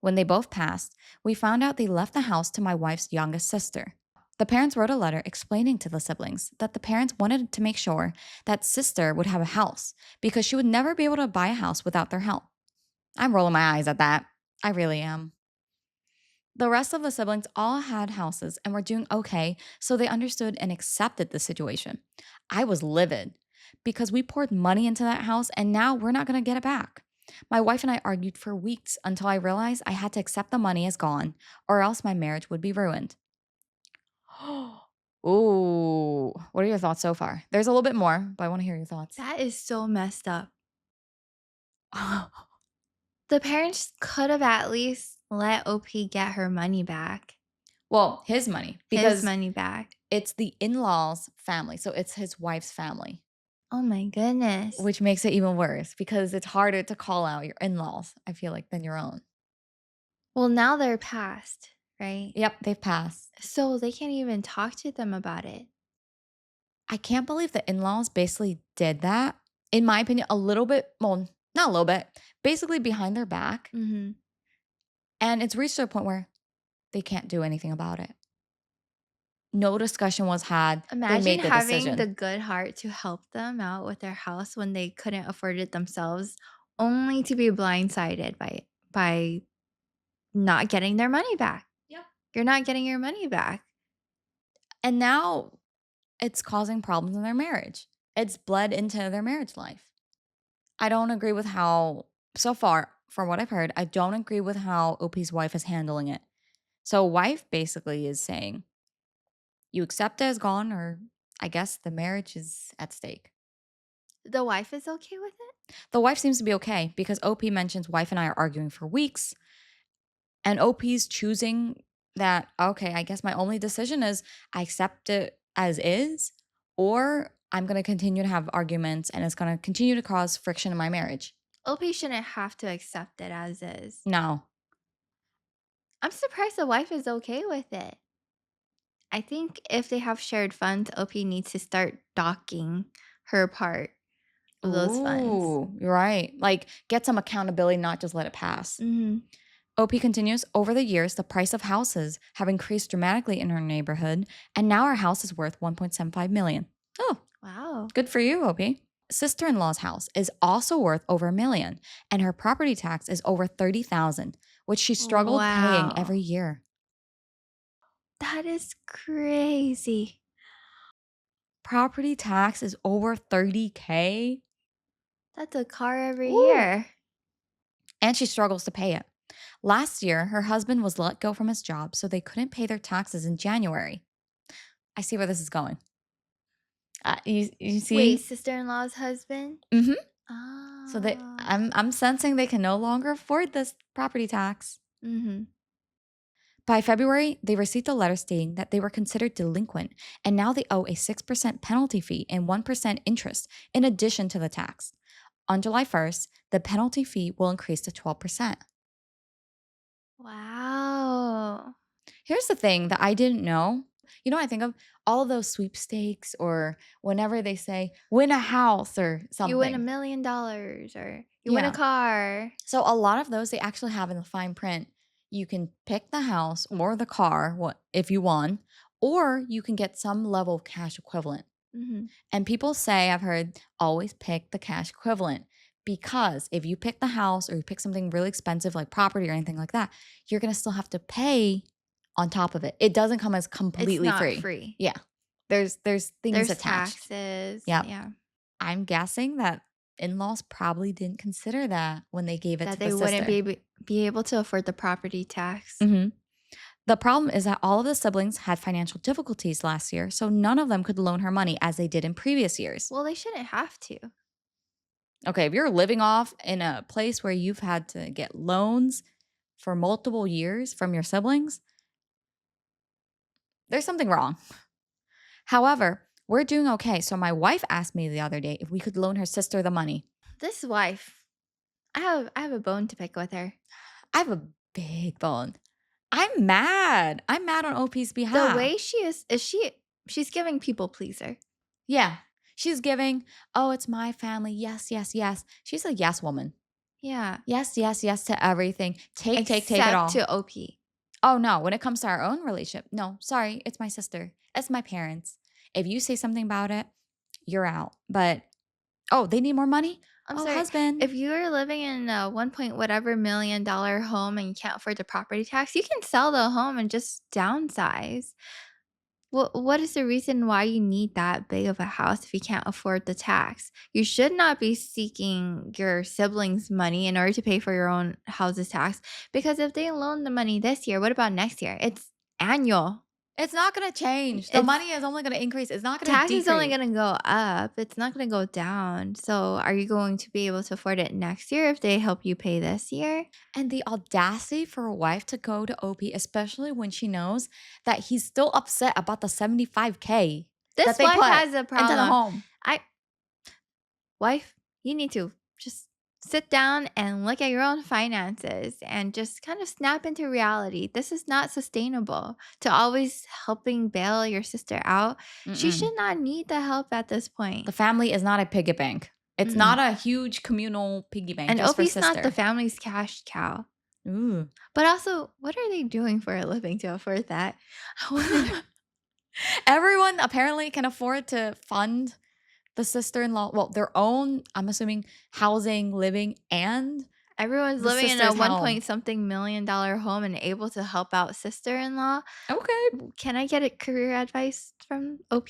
Speaker 1: When they both passed, we found out they left the house to my wife's youngest sister. The parents wrote a letter explaining to the siblings that the parents wanted to make sure that sister would have a house because she would never be able to buy a house without their help. I'm rolling my eyes at that. I really am. The rest of the siblings all had houses and were doing okay, so they understood and accepted the situation. I was livid because we poured money into that house and now we're not going to get it back. My wife and I argued for weeks until I realized I had to accept the money as gone or else my marriage would be ruined. Ooh, what are your thoughts so far? There's a little bit more, but I want to hear your thoughts.
Speaker 2: That is so messed up. The parents could have at least let OP get her money back,
Speaker 1: Well, his money,
Speaker 2: his
Speaker 1: because
Speaker 2: money back.
Speaker 1: it's the in law's family. So it's his wife's family.
Speaker 2: Oh my goodness.
Speaker 1: Which makes it even worse because it's harder to call out your in-laws, I feel like, than your own.
Speaker 2: Well, now they're past, right?
Speaker 1: Yep, they've passed.
Speaker 2: So they can't even talk to them about it.
Speaker 1: I can't believe the in-laws basically did that. In my opinion, a little bit, well, not a little bit, basically behind their back.
Speaker 2: Mhm.
Speaker 1: And it's reached to a point where they can't do anything about it. No discussion was had. They
Speaker 2: Imagine
Speaker 1: made the
Speaker 2: having the
Speaker 1: decision.
Speaker 2: good heart to help them out with their house when they couldn't afford it themselves, only to be blindsided by not getting their money back.
Speaker 1: Yep.
Speaker 2: You're not getting your money back.
Speaker 1: And now it's causing problems in their marriage. It's bled into their marriage life. I don't agree with how, so far, from what I've heard, I don't agree with how OP's wife is handling it. So, wife basically is saying, you accept it as gone, or I guess the marriage is at stake.
Speaker 2: The wife is okay with it?
Speaker 1: The wife seems to be okay because OP mentions wife and I are arguing for weeks, and OP's choosing that, okay, I guess my only decision is I accept it as is, or I'm going to continue to have arguments and it's going to continue to cause friction in my marriage.
Speaker 2: OP shouldn't have to accept it as is.
Speaker 1: No.
Speaker 2: I'm surprised the wife is okay with it. I think if they have shared funds, OP needs to start docking her part of those funds.
Speaker 1: Ooh, you're right. Like, get some accountability, not just let it pass.
Speaker 2: Mhm.
Speaker 1: OP continues, over the years, the price of houses have increased dramatically in our neighborhood, and now our house is worth 1.75 million. Oh,
Speaker 2: Wow.
Speaker 1: good for you, OP. Sister-in-law's house is also worth over a million, and her property tax is over 30,000, which she struggled paying
Speaker 2: Wow.
Speaker 1: every year.
Speaker 2: That is crazy.
Speaker 1: Property tax is over 30K.
Speaker 2: That's a car every
Speaker 1: Ooh.
Speaker 2: year.
Speaker 1: And she struggles to pay it. Last year, her husband was let go from his job, so they couldn't pay their taxes in January. I see where this is going. You
Speaker 2: Wait,
Speaker 1: see?
Speaker 2: sister-in-law's husband?
Speaker 1: Mm-hmm. So
Speaker 2: Ah.
Speaker 1: I'm sensing they can no longer afford this property tax.
Speaker 2: Mhm.
Speaker 1: By February, they received a letter stating that they were considered delinquent, and now they owe a 6% penalty fee and 1% interest in addition to the tax. On July 1st, the penalty fee will increase to 12%.
Speaker 2: Wow.
Speaker 1: Here's the thing that I didn't know. You know, I think of all of those sweepstakes or whenever they say win a house or
Speaker 2: You win
Speaker 1: something.
Speaker 2: $1,000,000 or you win a
Speaker 1: Yeah.
Speaker 2: car.
Speaker 1: So a lot of those they actually have in the fine print. You can pick the house or the car what if you won, or you can get some level of cash equivalent.
Speaker 2: Mhm.
Speaker 1: And people say, I've heard, always pick the cash equivalent because if you pick the house or you pick something really expensive like property or anything like that, you're going to still have to pay on top of it. It doesn't come as
Speaker 2: It's
Speaker 1: completely
Speaker 2: not
Speaker 1: free.
Speaker 2: free.
Speaker 1: Yeah. There's things
Speaker 2: There's
Speaker 1: attached.
Speaker 2: taxes.
Speaker 1: Yep.
Speaker 2: Yeah.
Speaker 1: I'm guessing that in-laws probably didn't consider that when they gave it
Speaker 2: That
Speaker 1: to the
Speaker 2: they wouldn't
Speaker 1: sister.
Speaker 2: be able to afford the property tax.
Speaker 1: Mhm. The problem is that all of the siblings had financial difficulties last year, so none of them could loan her money as they did in previous years.
Speaker 2: Well, they shouldn't have to.
Speaker 1: Okay, if you're living off in a place where you've had to get loans for multiple years from your siblings, there's something wrong. However, we're doing okay. So my wife asked me the other day if we could loan her sister the money.
Speaker 2: This wife, I have a bone to pick with her.
Speaker 1: I have a big bone. I'm mad. I'm mad on OP's
Speaker 2: The
Speaker 1: behalf.
Speaker 2: way she is she's giving people pleaser.
Speaker 1: Yeah. She's giving, oh, it's my family. Yes, yes, yes. She's a yes woman.
Speaker 2: Yeah.
Speaker 1: Yes, yes, yes to everything. Take it
Speaker 2: Except
Speaker 1: all.
Speaker 2: to OP.
Speaker 1: Oh, no. When it comes to our own relationship, no, sorry. It's my sister. It's my parents. If you say something about it, you're out. But, oh, they need more money?
Speaker 2: I'm
Speaker 1: Oh,
Speaker 2: sorry.
Speaker 1: husband.
Speaker 2: If you're living in a 1 point whatever $1,000,000 home and you can't afford the property tax, you can sell the home and just downsize. What is the reason why you need that big of a house if you can't afford the tax? You should not be seeking your siblings' money in order to pay for your own house's tax because if they loan the money this year, what about next year? It's annual.
Speaker 1: It's not going to change. The
Speaker 2: It's
Speaker 1: money is only going to increase. It's not going to
Speaker 2: tax is only
Speaker 1: decrease.
Speaker 2: going to go up. It's not going to go down. So, are you going to be able to afford it next year if they help you pay this year?
Speaker 1: And the audacity for a wife to go to OP, especially when she knows that he's still upset about the 75K that
Speaker 2: This
Speaker 1: they
Speaker 2: wife
Speaker 1: put
Speaker 2: has a
Speaker 1: into the
Speaker 2: problem.
Speaker 1: home.
Speaker 2: I Wife, you need to just sit down and look at your own finances and just kind of snap into reality. This is not sustainable to always helping bail your sister out. She
Speaker 1: Mm-mm.
Speaker 2: should not need the help at this point.
Speaker 1: The family is not a piggy bank. It's not
Speaker 2: Mm-mm.
Speaker 1: a huge communal piggy bank
Speaker 2: And
Speaker 1: just for
Speaker 2: Opie's not the
Speaker 1: sister.
Speaker 2: family's cash cow.
Speaker 1: Ooh.
Speaker 2: But also, what are they doing for a living to afford that? I wanna know.
Speaker 1: Everyone apparently can afford to fund the sister-in-law, well, their own, I'm assuming, housing, living, and
Speaker 2: Everyone's
Speaker 1: the
Speaker 2: living in a
Speaker 1: sister's
Speaker 2: one
Speaker 1: home.
Speaker 2: point something million dollar home and able to help out sister-in-law.
Speaker 1: Okay.
Speaker 2: Can I get a career advice from OP?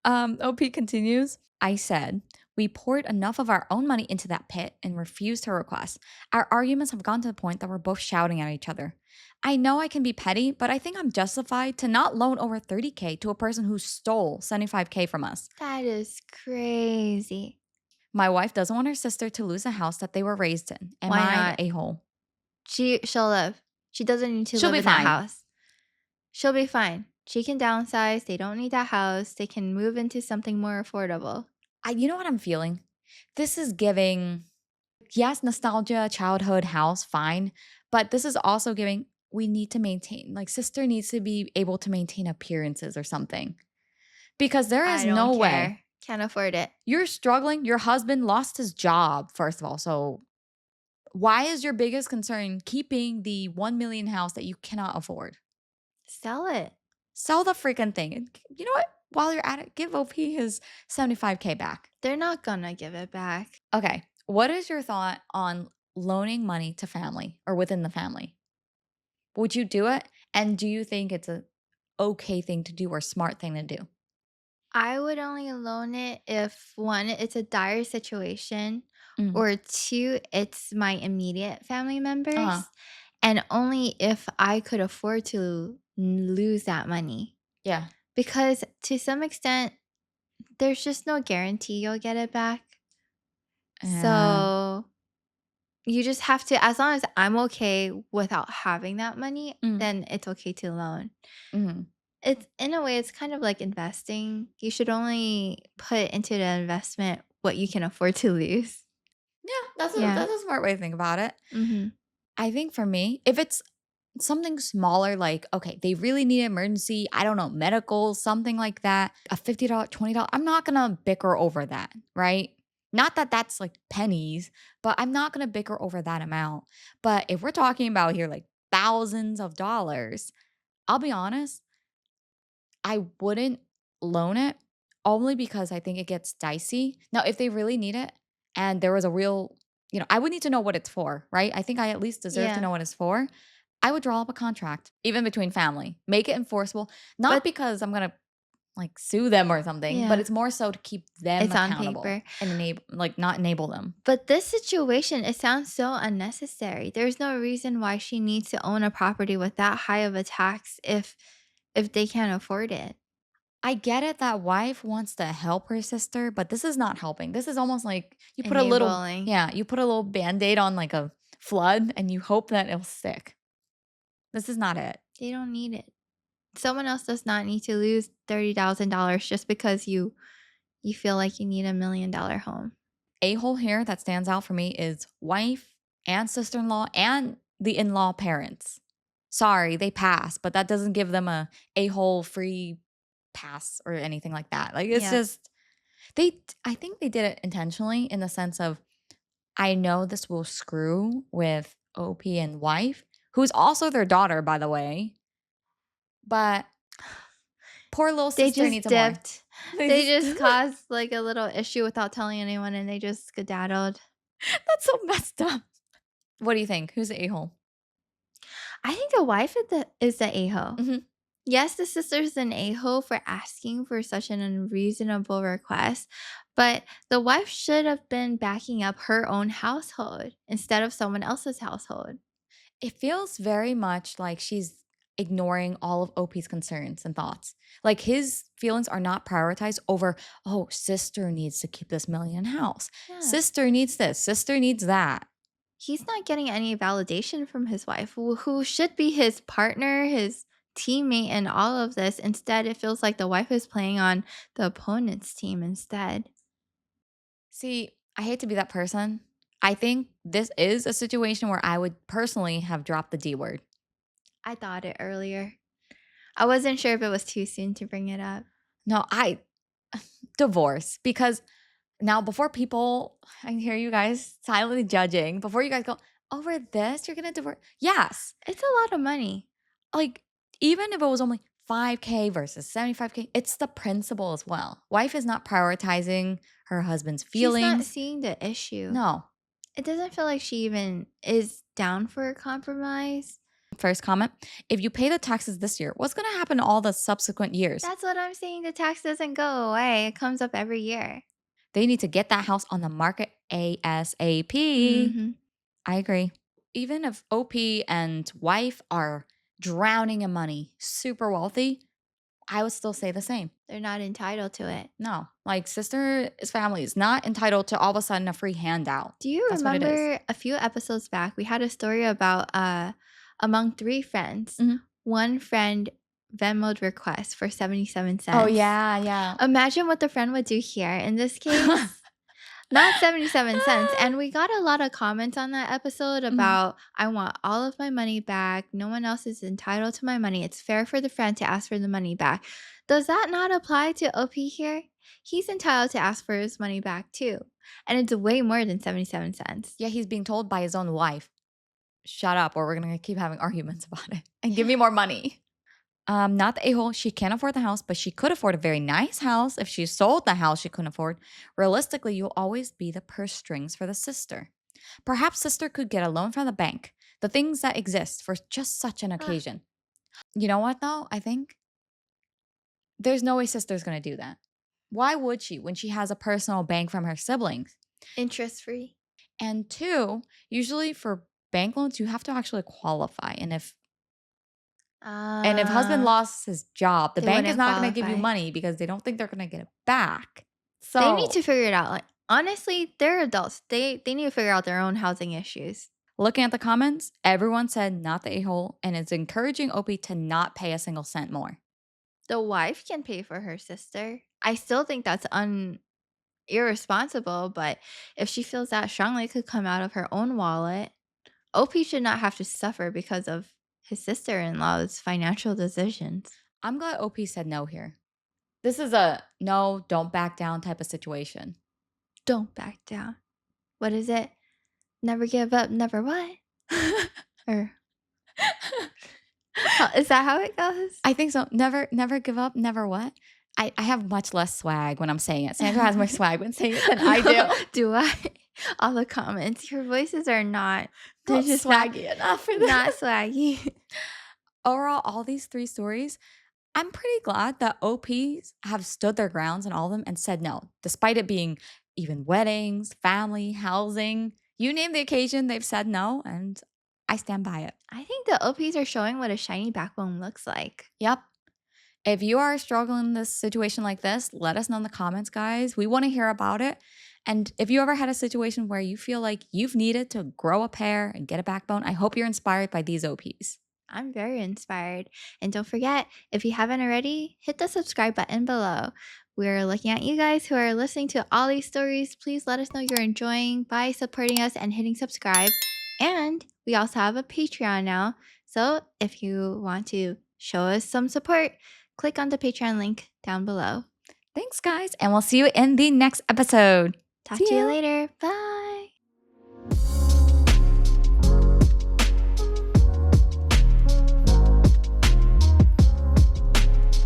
Speaker 1: OP continues. I said, we poured enough of our own money into that pit and refused her request. Our arguments have gone to the point that we're both shouting at each other. I know I can be petty, but I think I'm justified to not loan over 30K to a person who stole 75K from us.
Speaker 2: That is crazy.
Speaker 1: My wife doesn't want her sister to lose a house that they were raised in. Am
Speaker 2: Why
Speaker 1: I the
Speaker 2: not?
Speaker 1: a hole?
Speaker 2: She'll live. She doesn't need to
Speaker 1: She'll
Speaker 2: live
Speaker 1: be
Speaker 2: in that
Speaker 1: fine.
Speaker 2: house. She'll be fine. She can downsize. They don't need that house. They can move into something more affordable.
Speaker 1: You know what I'm feeling? This is giving, yes, nostalgia, childhood house, fine. But this is also giving, we need to maintain, like, sister needs to be able to maintain appearances or something. Because there
Speaker 2: I
Speaker 1: is
Speaker 2: don't
Speaker 1: no way
Speaker 2: care. Can't afford it.
Speaker 1: you're struggling. Your husband lost his job, first of all. So, why is your biggest concern keeping the 1 million house that you cannot afford?
Speaker 2: Sell it.
Speaker 1: Sell the freaking thing. And you know what? While you're at it, give OP his 75K back.
Speaker 2: They're not gonna give it back.
Speaker 1: Okay. What is your thought on loaning money to family or within the family? Would you do it? And do you think it's a okay thing to do or smart thing to do?
Speaker 2: I would only loan it if one, it's a dire situation,
Speaker 1: Mm.
Speaker 2: or two, it's my immediate family
Speaker 1: Uh-huh.
Speaker 2: members, and only if I could afford to lose that money.
Speaker 1: Yeah.
Speaker 2: Because to some extent, there's just no guarantee you'll get it back.
Speaker 1: Yeah.
Speaker 2: So you just have to, as long as I'm okay without having that money,
Speaker 1: Mm.
Speaker 2: then it's okay to loan.
Speaker 1: Mhm.
Speaker 2: It's in a way, it's kind of like investing. You should only put into the investment what you can afford to lose.
Speaker 1: Yeah, that's a
Speaker 2: Yeah.
Speaker 1: that's a smart way to think about it.
Speaker 2: Mhm.
Speaker 1: I think for me, if it's something smaller, like, okay, they really need an emergency, I don't know, medical, something like that, a $50, $20, I'm not gonna bicker over that, right? Not that that's like pennies, but I'm not gonna bicker over that amount. But if we're talking about here like thousands of dollars, I'll be honest, I wouldn't loan it only because I think it gets dicey. Now, if they really need it and there was a real, I would need to know what it's for, right? I think I at least deserve to
Speaker 2: Yeah.
Speaker 1: know what it's for. I would draw up a contract, even between family, make it enforceable, not
Speaker 2: But
Speaker 1: because I'm gonna like sue them or something, but
Speaker 2: yeah,
Speaker 1: it's more so to keep them
Speaker 2: it's on
Speaker 1: accountable
Speaker 2: paper.
Speaker 1: and not enable them.
Speaker 2: But this situation, it sounds so unnecessary. There's no reason why she needs to own a property with that high of a tax if they can't afford it.
Speaker 1: I get it that wife wants to help her sister, but this is not helping. This is almost like
Speaker 2: Enabling.
Speaker 1: you put a little band-aid on like a flood and you hope that it'll stick. This is not it.
Speaker 2: They don't need it. Someone else does not need to lose $30,000 just because you feel like you need $1 million home.
Speaker 1: A-hole here that stands out for me is wife and sister-in-law and the in-law parents. Sorry, they pass, but that doesn't give them a-hole free pass or anything like that. Like, it's
Speaker 2: Yeah.
Speaker 1: just I think they did it intentionally in the sense of, I know this will screw with OP and wife, who's also their daughter, by the way, but poor little
Speaker 2: They
Speaker 1: sister
Speaker 2: just
Speaker 1: needs more.
Speaker 2: dipped.
Speaker 1: They
Speaker 2: They
Speaker 1: just
Speaker 2: just caused, like, a little issue without telling anyone, and they just skedaddled.
Speaker 1: that's so messed up. What do you think? Who's the a-hole?
Speaker 2: I think the wife is the a-hole.
Speaker 1: Mhm.
Speaker 2: Yes, the sister's an a-hole for asking for such an unreasonable request, but the wife should have been backing up her own household instead of someone else's household.
Speaker 1: It feels very much like she's ignoring all of OP's concerns and thoughts. Like, his feelings are not prioritized over, oh, sister needs to keep this million house.
Speaker 2: Yeah.
Speaker 1: Sister needs this. Sister needs that.
Speaker 2: He's not getting any validation from his wife, who should be his partner, his teammate in all of this. Instead, it feels like the wife is playing on the opponent's team instead.
Speaker 1: See, I hate to be that person. I think this is a situation where I would personally have dropped the D word.
Speaker 2: I thought it earlier. I wasn't sure if it was too soon to bring it up.
Speaker 1: No, I divorce because now before people, I hear you guys silently judging, before you guys go, over this, you're gonna divorce. Yes.
Speaker 2: It's a lot of money.
Speaker 1: Like, even if it was only 5K versus 75K. It's the principle as well. Wife is not prioritizing her husband's
Speaker 2: She's not
Speaker 1: feelings.
Speaker 2: seeing the issue.
Speaker 1: No.
Speaker 2: It doesn't feel like she even is down for a compromise.
Speaker 1: First comment, if you pay the taxes this year, what's going to happen all the subsequent years?
Speaker 2: That's what I'm saying. The tax doesn't go away. It comes up every year.
Speaker 1: They need to get that house on the market ASAP.
Speaker 2: Mhm.
Speaker 1: I agree. Even if OP and wife are drowning in money, super wealthy, I would still say the same.
Speaker 2: They're not entitled to it.
Speaker 1: No, like sister is family is not entitled to all of a sudden a free handout.
Speaker 2: Do you
Speaker 1: That's what it is.
Speaker 2: remember a few episodes back, we had a story about among 3 friends,
Speaker 1: Mhm.
Speaker 2: one friend Venmoed request for 77 cents.
Speaker 1: Oh, yeah.
Speaker 2: Imagine what the friend would do here. In this case, not 77 cents. And we got a lot of comments on that episode about, I want all of my money back. No one else is entitled to my money. It's fair for the friend to ask for the money back. Does that not apply to OP here? He's entitled to ask for his money back too. And it's way more than 77 cents.
Speaker 1: Yeah, he's being told by his own wife, shut up or we're going to keep having arguments about it and give me more money. Not the a-hole. She can't afford the house, but she could afford a very nice house if she sold the house she couldn't afford. Realistically, you'll always be the purse strings for the sister. Perhaps sister could get a loan from the bank, the things that exist for just such an occasion. You know what, though? I think there's no way sister's going to do that. Why would she when she has a personal bank from her siblings?
Speaker 2: Interest free.
Speaker 1: And 2, usually for bank loans, you have to actually qualify. And if husband lost his job, the
Speaker 2: They
Speaker 1: bank is
Speaker 2: wouldn't
Speaker 1: not going to give you
Speaker 2: qualify.
Speaker 1: money because they don't think they're going to get it back. So
Speaker 2: They need to figure it out. Like, honestly, they're adults. They need to figure out their own housing issues.
Speaker 1: looking at the comments, everyone said not the a-hole, and it's encouraging Opie to not pay a single cent more.
Speaker 2: The wife can pay for her sister. I still think that's irresponsible, but if she feels that strongly, it could come out of her own wallet. OP should not have to suffer because of his sister-in-law's financial decisions.
Speaker 1: I'm glad Opie said no here. This is a no, don't back down type of situation.
Speaker 2: Don't back down. What is it? Never give up, never what? Or is that how it goes?
Speaker 1: I think so. Never give up, never what? I have much less swag when I'm saying it. Sandra has more swag when saying it than I do.
Speaker 2: Do I? All the comments. Your voices are not. They're
Speaker 1: Not
Speaker 2: just
Speaker 1: swaggy enough for that.
Speaker 2: not swaggy.
Speaker 1: Overall, all these 3 stories, I'm pretty glad that OPs have stood their grounds in all of them and said no, despite it being even weddings, family, housing, you name the occasion, they've said no, and I stand by it.
Speaker 2: I think the OPs are showing what a shiny backbone looks like.
Speaker 1: Yep. If you are struggling in this situation like this, let us know in the comments, guys. We want to hear about it. And if you ever had a situation where you feel like you've needed to grow a pair and get a backbone, I hope you're inspired by these OPs.
Speaker 2: I'm very inspired. And don't forget, if you haven't already, hit the subscribe button below. We're looking at you guys who are listening to all these stories. Please let us know you're enjoying by supporting us and hitting subscribe. And we also have a Patreon now. So if you want to show us some support, click on the Patreon link down below.
Speaker 1: Thanks, guys, and we'll see you in the next episode.
Speaker 2: Talk
Speaker 1: See
Speaker 2: to you
Speaker 1: ya.
Speaker 2: later. Bye.